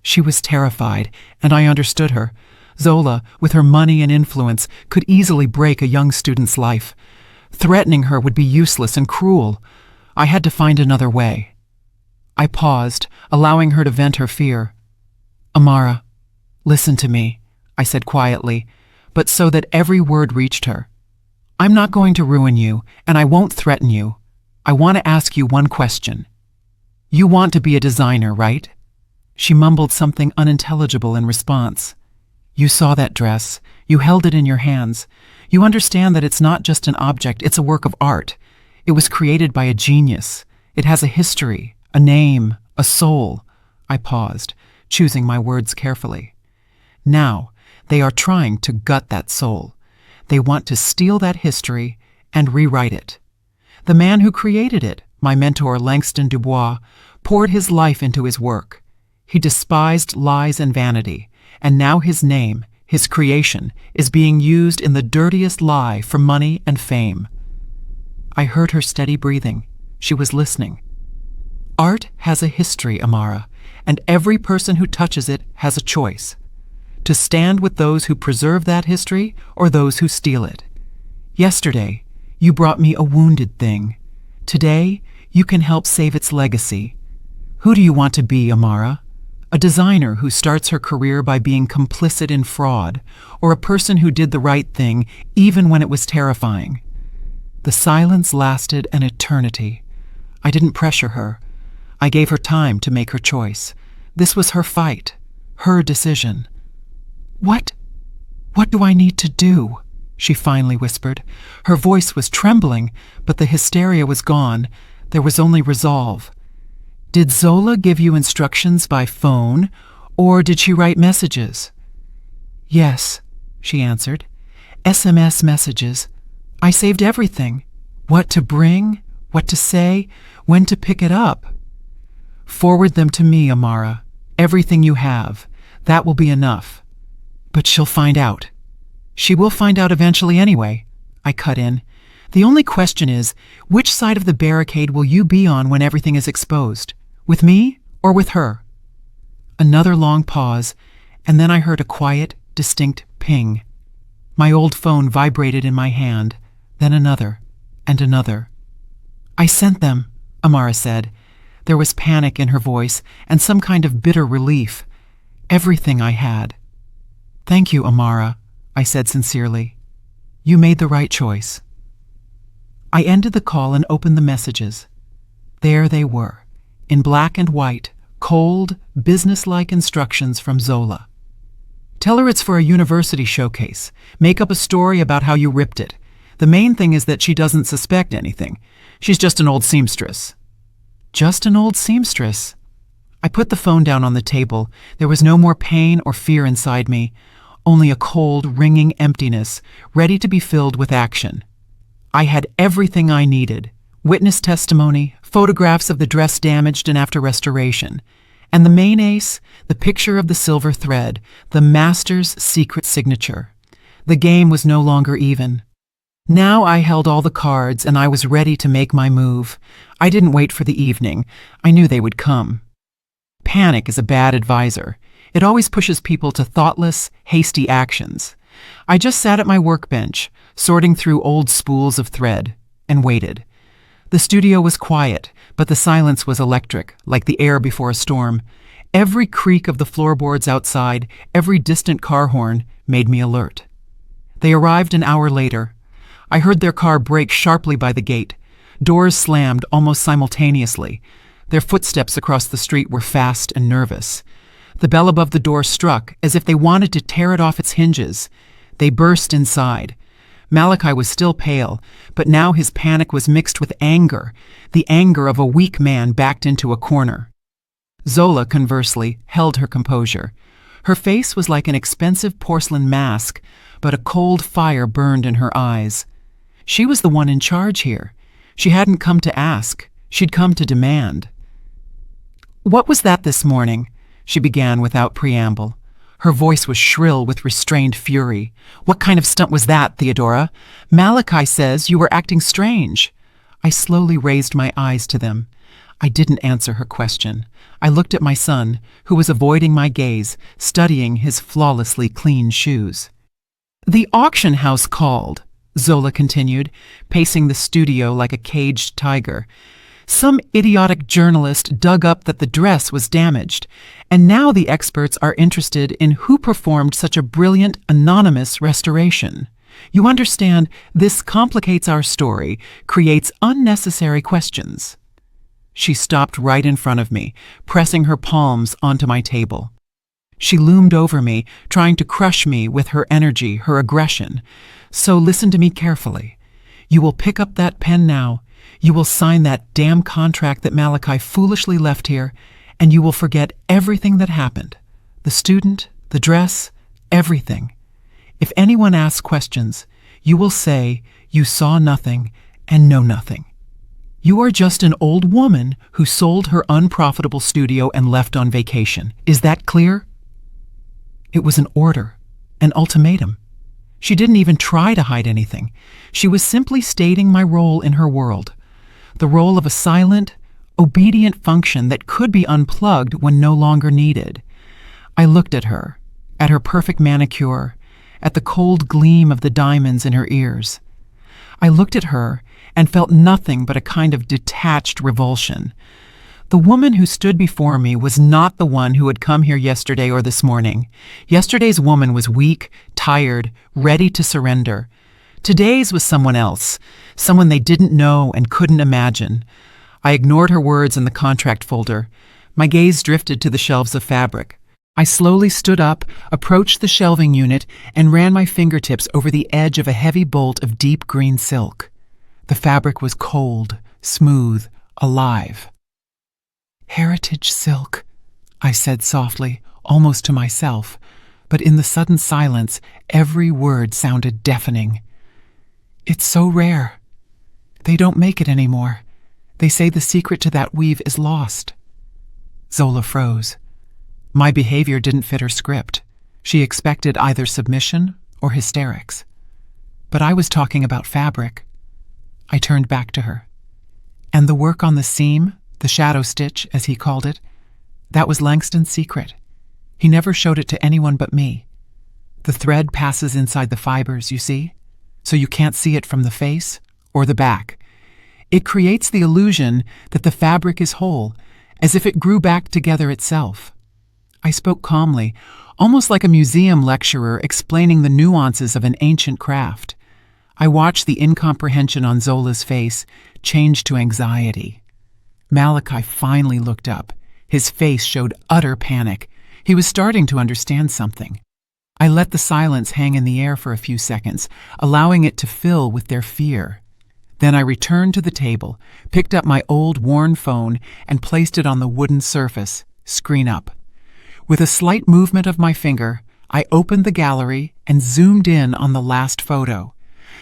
She was terrified, and I understood her. Zola, with her money and influence, could easily break a young student's life. Threatening her would be useless and cruel. I had to find another way. I paused, allowing her to vent her fear. Amara, listen to me, I said quietly, but so that every word reached her. I'm not going to ruin you, and I won't threaten you. I want to ask you one question. You want to be a designer, right? She mumbled something unintelligible in response. You saw that dress. You held it in your hands. You understand that it's not just an object, it's a work of art. It was created by a genius. It has a history, a name, a soul. I paused, choosing my words carefully. Now, they are trying to gut that soul. They want to steal that history and rewrite it. The man who created it, my mentor Langston Dubois, poured his life into his work. He despised lies and vanity, and now his name, his creation, is being used in the dirtiest lie for money and fame. I heard her steady breathing. She was listening. Art has a history, Amara, and every person who touches it has a choice. To stand with those who preserve that history or those who steal it. Yesterday, you brought me a wounded thing. Today, you can help save its legacy. Who do you want to be, Amara? A designer who starts her career by being complicit in fraud, or a person who did the right thing even when it was terrifying? The silence lasted an eternity. I didn't pressure her. I gave her time to make her choice. This was her fight, her decision. What do I need to do?" she finally whispered. Her voice was trembling, but the hysteria was gone. There was only resolve. "Did Zola give you instructions by phone, or did she write messages?" "Yes," she answered. "SMS messages. I saved everything. What to bring, what to say, when to pick it up." "Forward them to me, Amara. Everything you have. That will be enough." "But she'll find out." "She will find out eventually anyway," I cut in. "The only question is, which side of the barricade will you be on when everything is exposed? With me or with her?" Another long pause, and then I heard a quiet, distinct ping. My old phone vibrated in my hand, then another, and another. "I sent them," Amara said. There was panic in her voice and some kind of bitter relief. "Everything I had." "Thank you, Amara," I said sincerely. "You made the right choice." I ended the call and opened the messages. There they were, in black and white, cold, businesslike instructions from Zola. "Tell her it's for a university showcase. Make up a story about how you ripped it. The main thing is that she doesn't suspect anything. She's just an old seamstress." Just an old seamstress. I put the phone down on the table. There was no more pain or fear inside me, only a cold, ringing emptiness, ready to be filled with action. I had everything I needed: witness testimony, photographs of the dress damaged and after restoration, and the main ace, the picture of the silver thread, the master's secret signature. The game was no longer even. Now I held all the cards and I was ready to make my move. I didn't wait for the evening. I knew they would come. Panic is a bad advisor. It always pushes people to thoughtless, hasty actions. I just sat at my workbench, sorting through old spools of thread, and waited. The studio was quiet, but the silence was electric, like the air before a storm. Every creak of the floorboards outside, every distant car horn, made me alert. They arrived an hour later. I heard their car brake sharply by the gate. Doors slammed almost simultaneously. Their footsteps across the street were fast and nervous. The bell above the door struck, as if they wanted to tear it off its hinges. They burst inside. Malachi was still pale, but now his panic was mixed with anger, the anger of a weak man backed into a corner. Zola, conversely, held her composure. Her face was like an expensive porcelain mask, but a cold fire burned in her eyes. She was the one in charge here. She hadn't come to ask. She'd come to demand. "What was that this morning?" she began without preamble. Her voice was shrill with restrained fury. "What kind of stunt was that, Theodora? Malachi says you were acting strange." I slowly raised my eyes to them. I didn't answer her question. I looked at my son, who was avoiding my gaze, studying his flawlessly clean shoes. "The auction house called," Zola continued, pacing the studio like a caged tiger. "Some idiotic journalist dug up that the dress was damaged, and now the experts are interested in who performed such a brilliant, anonymous restoration. You understand, this complicates our story, creates unnecessary questions." She stopped right in front of me, pressing her palms onto my table. She loomed over me, trying to crush me with her energy, her aggression. "So listen to me carefully. You will pick up that pen now. You will sign that damn contract that Malachi foolishly left here, and you will forget everything that happened. The student, the dress, everything. If anyone asks questions, you will say you saw nothing and know nothing. You are just an old woman who sold her unprofitable studio and left on vacation. Is that clear?" It was an order, an ultimatum. She didn't even try to hide anything. She was simply stating my role in her world, the role of a silent, obedient function that could be unplugged when no longer needed. I looked at her perfect manicure, at the cold gleam of the diamonds in her ears. I looked at her and felt nothing but a kind of detached revulsion. The woman who stood before me was not the one who had come here yesterday or this morning. Yesterday's woman was weak, tired, ready to surrender. Today's was someone else, someone they didn't know and couldn't imagine. I ignored her words and the contract folder. My gaze drifted to the shelves of fabric. I slowly stood up, approached the shelving unit, and ran my fingertips over the edge of a heavy bolt of deep green silk. The fabric was cold, smooth, alive. "Heritage silk," I said softly, almost to myself, but in the sudden silence, every word sounded deafening. "It's so rare. They don't make it anymore. They say the secret to that weave is lost." Zola froze. My behavior didn't fit her script. She expected either submission or hysterics. But I was talking about fabric. I turned back to her. "And the work on the seam, the shadow stitch, as he called it, that was Langston's secret. He never showed it to anyone but me. The thread passes inside the fibers, you see, so you can't see it from the face or the back. It creates the illusion that the fabric is whole, as if it grew back together itself." I spoke calmly, almost like a museum lecturer explaining the nuances of an ancient craft. I watched the incomprehension on Zola's face change to anxiety. Malachi finally looked up. His face showed utter panic. He was starting to understand something. I let the silence hang in the air for a few seconds, allowing it to fill with their fear. Then I returned to the table, picked up my old worn phone, and placed it on the wooden surface, screen up. With a slight movement of my finger, I opened the gallery and zoomed in on the last photo.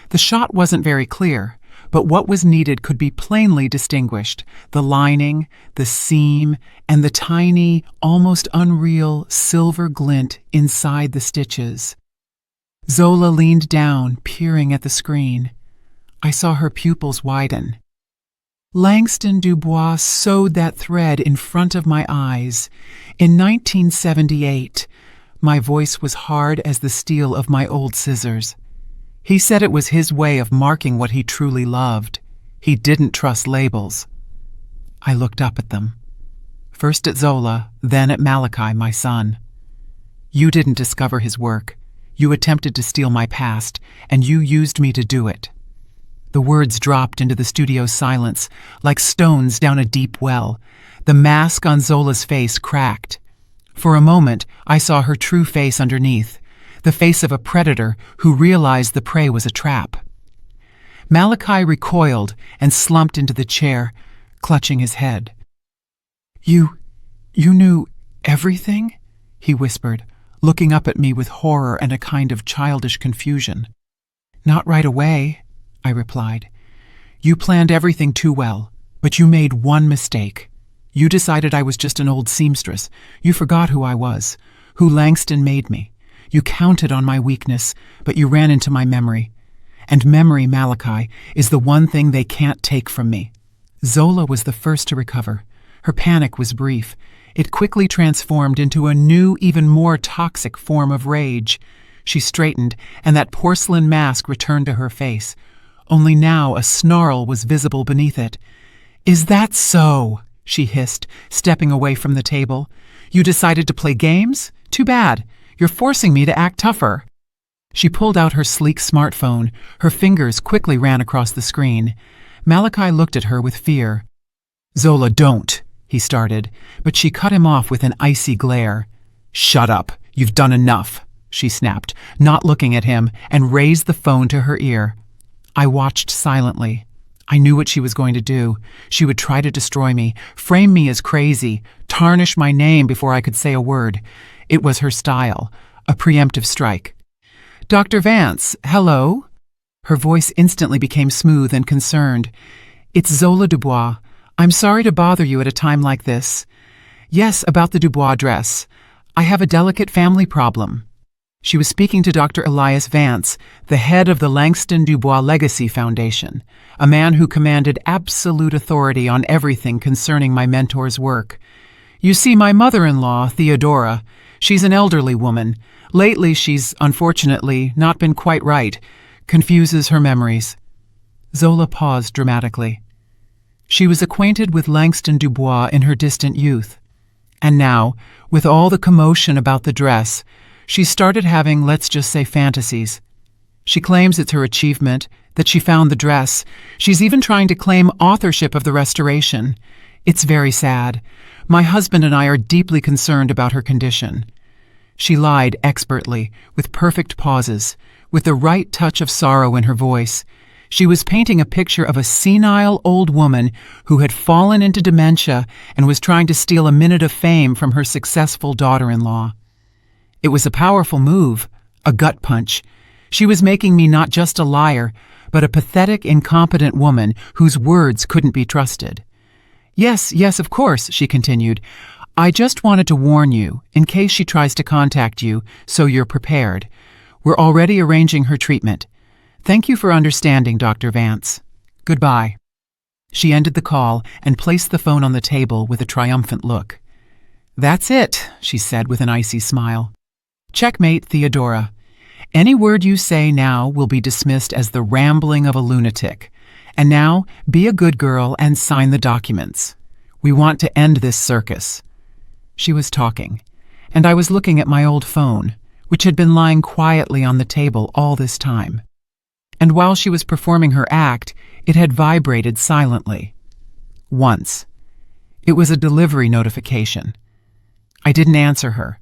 The shot wasn't very clear, but what was needed could be plainly distinguished: the lining, the seam, and the tiny, almost unreal silver glint inside the stitches. Zola leaned down, peering at the screen. I saw her pupils widen. "Langston Dubois sewed that thread in front of my eyes. In 1978, my voice was hard as the steel of my old scissors. He said it was his way of marking what he truly loved. He didn't trust labels." I looked up at them. First at Zola, then at Malachi, my son. "You didn't discover his work. You attempted to steal my past, and you used me to do it." The words dropped into the studio's silence, like stones down a deep well. The mask on Zola's face cracked. For a moment, I saw her true face underneath, the face of a predator who realized the prey was a trap. Malachi recoiled and slumped into the chair, clutching his head. You knew everything?" he whispered, looking up at me with horror and a kind of childish confusion. "Not right away," I replied. "You planned everything too well, but you made one mistake. You decided I was just an old seamstress. You forgot who I was, who Langston made me. You counted on my weakness, but you ran into my memory. And memory, Malachi, is the one thing they can't take from me." Zola was the first to recover. Her panic was brief. It quickly transformed into a new, even more toxic form of rage. She straightened, and that porcelain mask returned to her face. Only now a snarl was visible beneath it. "Is that so?" she hissed, stepping away from the table. "You decided to play games? Too bad. You're forcing me to act tougher." She pulled out her sleek smartphone. Her fingers quickly ran across the screen. Malachi looked at her with fear. "Zola, don't," he started, but she cut him off with an icy glare. "Shut up. You've done enough," she snapped, not looking at him, and raised the phone to her ear. I watched silently. I knew what she was going to do. She would try to destroy me, frame me as crazy, tarnish my name before I could say a word. It was her style, a preemptive strike. "Dr. Vance, hello?" Her voice instantly became smooth and concerned. "It's Zola Dubois. I'm sorry to bother you at a time like this. Yes, about the Dubois dress. I have a delicate family problem." She was speaking to Dr. Elias Vance, the head of the Langston Dubois Legacy Foundation, a man who commanded absolute authority on everything concerning my mentor's work. "You see, my mother-in-law, Theodora, she's an elderly woman. Lately, she's, unfortunately, not been quite right. Confuses her memories." Zola paused dramatically. She was acquainted with Langston Dubois in her distant youth. And now, with all the commotion about the dress, she started having, let's just say, fantasies. She claims it's her achievement, that she found the dress. She's even trying to claim authorship of the restoration. It's very sad. My husband and I are deeply concerned about her condition." She lied expertly, with perfect pauses, with the right touch of sorrow in her voice. She was painting a picture of a senile old woman who had fallen into dementia and was trying to steal a minute of fame from her successful daughter-in-law. It was a powerful move, a gut punch. She was making me not just a liar, but a pathetic, incompetent woman whose words couldn't be trusted. Yes, of course," she continued. "I just wanted to warn you, in case she tries to contact you, so you're prepared. We're already arranging her treatment. Thank you for understanding, Dr. Vance. Goodbye." She ended the call and placed the phone on the table with a triumphant look. "That's it," she said with an icy smile. "Checkmate, Theodora. Any word you say now will be dismissed as the rambling of a lunatic. And now, be a good girl and sign the documents. We want to end this circus." She was talking, and I was looking at my old phone, which had been lying quietly on the table all this time. And while she was performing her act, it had vibrated silently. Once. It was a delivery notification. I didn't answer her.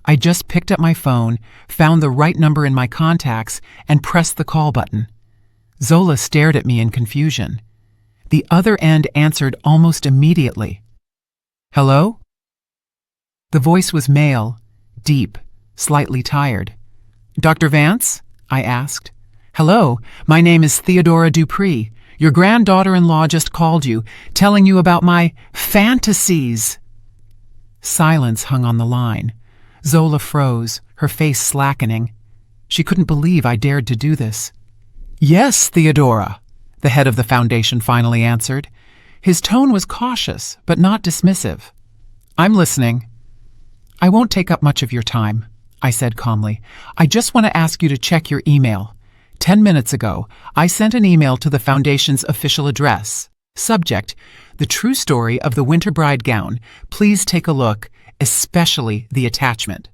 I just picked up my phone, found the right number in my contacts, and pressed the call button. Zola stared at me in confusion. The other end answered almost immediately. "Hello?" The voice was male, deep, slightly tired. "Dr. Vance?" I asked. "Hello, my name is Theodora Dupree. Your granddaughter-in-law just called you, telling you about my fantasies." Silence hung on the line. Zola froze, her face slackening. She couldn't believe I dared to do this. "Yes, Theodora," the head of the foundation finally answered. His tone was cautious, but not dismissive. "I'm listening." "I won't take up much of your time," I said calmly. "I just want to ask you to check your email. 10 minutes ago, I sent an email to the foundation's official address. Subject, the true story of the winter bride gown. Please take a look, especially the attachment."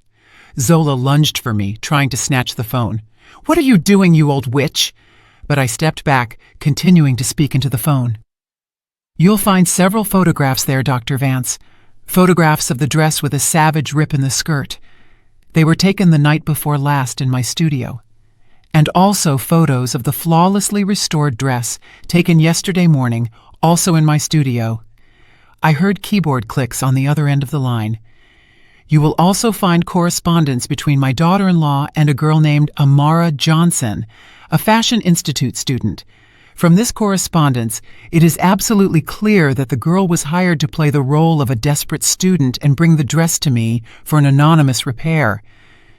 Zola lunged for me, trying to snatch the phone. "What are you doing, you old witch?" But I stepped back, continuing to speak into the phone. "You'll find several photographs there, Dr. Vance. Photographs of the dress with a savage rip in the skirt. They were taken the night before last in my studio. And also photos of the flawlessly restored dress taken yesterday morning, also in my studio." I heard keyboard clicks on the other end of the line. "You will also find correspondence between my daughter-in-law and a girl named Amara Johnson, a Fashion Institute student. From this correspondence, it is absolutely clear that the girl was hired to play the role of a desperate student and bring the dress to me for an anonymous repair.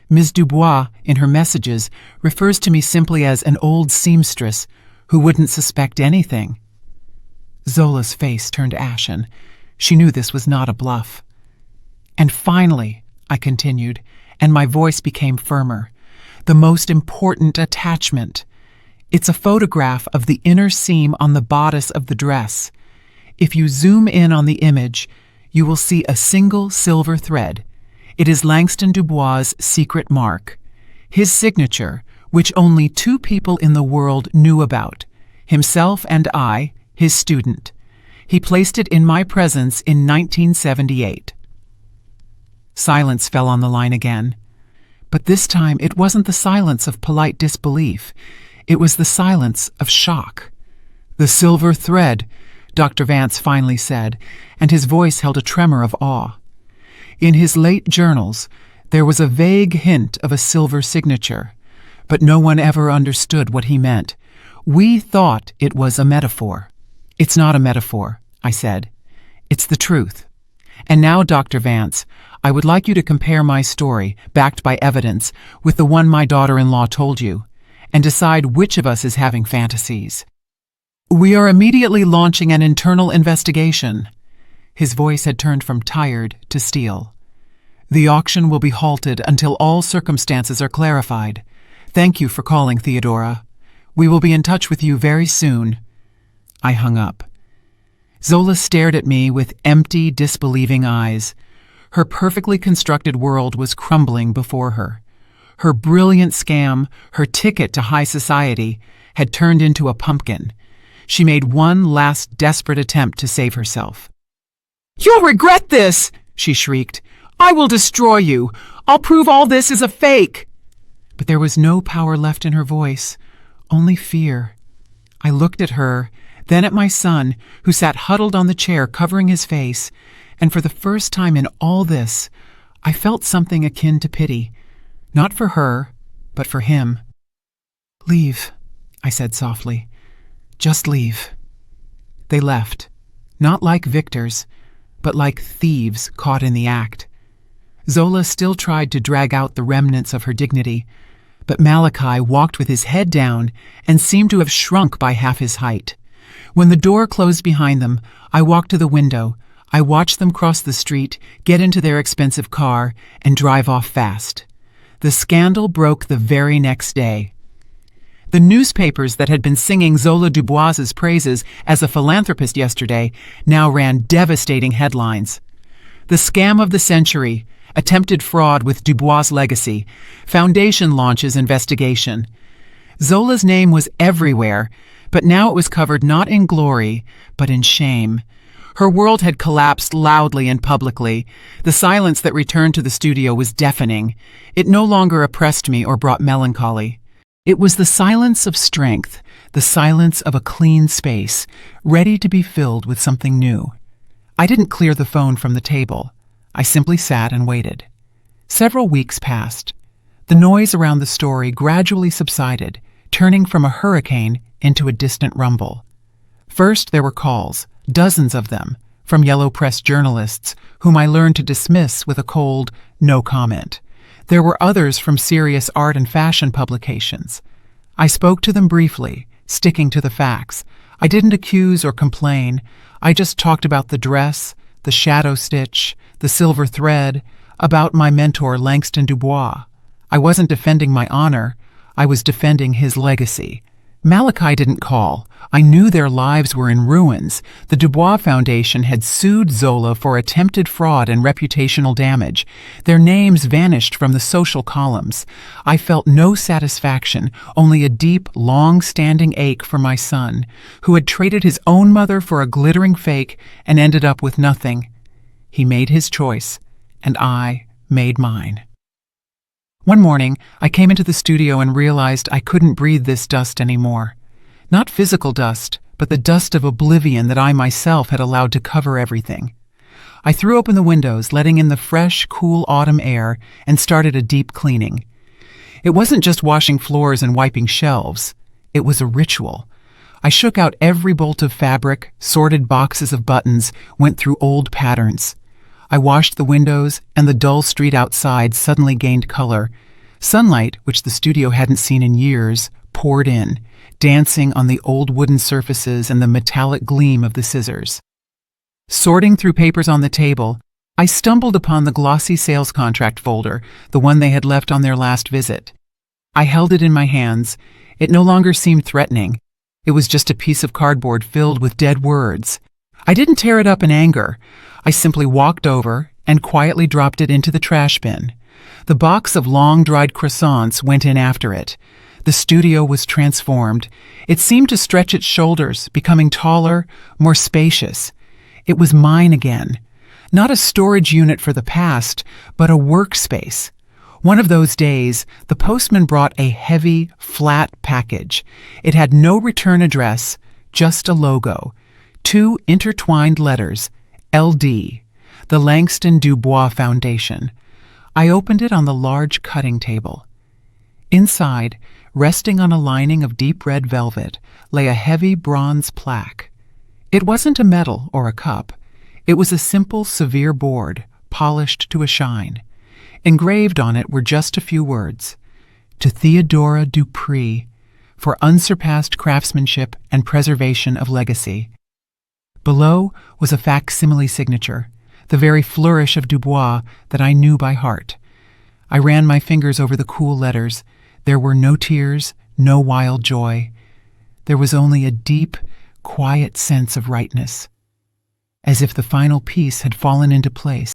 Ms. Dubois, in her messages, refers to me simply as an old seamstress who wouldn't suspect anything." Zola's face turned ashen. She knew this was not a bluff. "And finally," I continued, and my voice became firmer, "the most important attachment. It's a photograph of the inner seam on the bodice of the dress. If you zoom in on the image, you will see a single silver thread. It is Langston Dubois' secret mark, his signature, which only 2 people in the world knew about, himself and I, his student. He placed it in my presence in 1978. Silence fell on the line again. But this time it wasn't the silence of polite disbelief. It was the silence of shock. "The silver thread," Dr. Vance finally said, and his voice held a tremor of awe. In his late journals, there was a vague hint of a silver signature, but no one ever understood what he meant. We thought it was a metaphor. "It's not a metaphor," I said. "It's the truth. And now, Dr. Vance, I would like you to compare my story, backed by evidence, with the one my daughter-in-law told you, and decide which of us is having fantasies. We are immediately launching an internal investigation." His voice had turned from tired to steel. "The auction will be halted until all circumstances are clarified. Thank you for calling, Theodora. We will be in touch with you very soon." I hung up. Zola stared at me with empty, disbelieving eyes. Her perfectly constructed world was crumbling before her. Her brilliant scam, her ticket to high society, had turned into a pumpkin. She made one last desperate attempt to save herself. "You'll regret this!" she shrieked. "I will destroy you. I'll prove all this is a fake." But there was no power left in her voice, only fear. I looked at her, then at my son, who sat huddled on the chair covering his face, and for the first time in all this, I felt something akin to pity, not for her, but for him. "Leave," I said softly. "Just leave." They left, not like victors, but like thieves caught in the act. Zola still tried to drag out the remnants of her dignity, but Malachi walked with his head down and seemed to have shrunk by half his height. When the door closed behind them, I walked to the window. I watched them cross the street, get into their expensive car, and drive off fast. The scandal broke the very next day. The newspapers that had been singing Zola Dubois's praises as a philanthropist yesterday now ran devastating headlines. The scam of the century, attempted fraud with Dubois' legacy, foundation launches investigation. Zola's name was everywhere, but now it was covered not in glory, but in shame. Her world had collapsed loudly and publicly. The silence that returned to the studio was deafening. It no longer oppressed me or brought melancholy. It was the silence of strength, the silence of a clean space, ready to be filled with something new. I didn't clear the phone from the table. I simply sat and waited. Several weeks passed. The noise around the story gradually subsided, turning from a hurricane into a distant rumble. First, there were calls, dozens of them, from yellow press journalists, whom I learned to dismiss with a cold, no comment. There were others from serious art and fashion publications. I spoke to them briefly, sticking to the facts. I didn't accuse or complain. I just talked about the dress, the shadow stitch, the silver thread, about my mentor Langston Dubois. I wasn't defending my honor. I was defending his legacy. Malachi didn't call. I knew their lives were in ruins. The Dubois Foundation had sued Zola for attempted fraud and reputational damage. Their names vanished from the social columns. I felt no satisfaction, only a deep, long-standing ache for my son, who had traded his own mother for a glittering fake and ended up with nothing. He made his choice, and I made mine. One morning, I came into the studio and realized I couldn't breathe this dust anymore. Not physical dust, but the dust of oblivion that I myself had allowed to cover everything. I threw open the windows, letting in the fresh, cool autumn air, and started a deep cleaning. It wasn't just washing floors and wiping shelves. It was a ritual. I shook out every bolt of fabric, sorted boxes of buttons, went through old patterns. I washed the windows, and the dull street outside suddenly gained color. Sunlight, which the studio hadn't seen in years, poured in, dancing on the old wooden surfaces and the metallic gleam of the scissors. Sorting through papers on the table, I stumbled upon the glossy sales contract folder, the one they had left on their last visit. I held it in my hands. It no longer seemed threatening. It was just a piece of cardboard filled with dead words. I didn't tear it up in anger. I simply walked over and quietly dropped it into the trash bin. The box of long-dried croissants went in after it. The studio was transformed. It seemed to stretch its shoulders, becoming taller, more spacious. It was mine again. Not a storage unit for the past, but a workspace. One of those days, the postman brought a heavy, flat package. It had no return address, just a logo. 2 intertwined letters, LD, the Langston Dubois Foundation. I opened it on the large cutting table. Inside, resting on a lining of deep red velvet, lay a heavy bronze plaque. It wasn't a medal or a cup. It was a simple, severe board, polished to a shine. Engraved on it were just a few words. To Theodora Dupree, for unsurpassed craftsmanship and preservation of legacy. Below was a facsimile signature, the very flourish of Dubois that I knew by heart. I ran my fingers over the cool letters. There were no tears, no wild joy. There was only a deep, quiet sense of rightness, as if the final piece had fallen into place.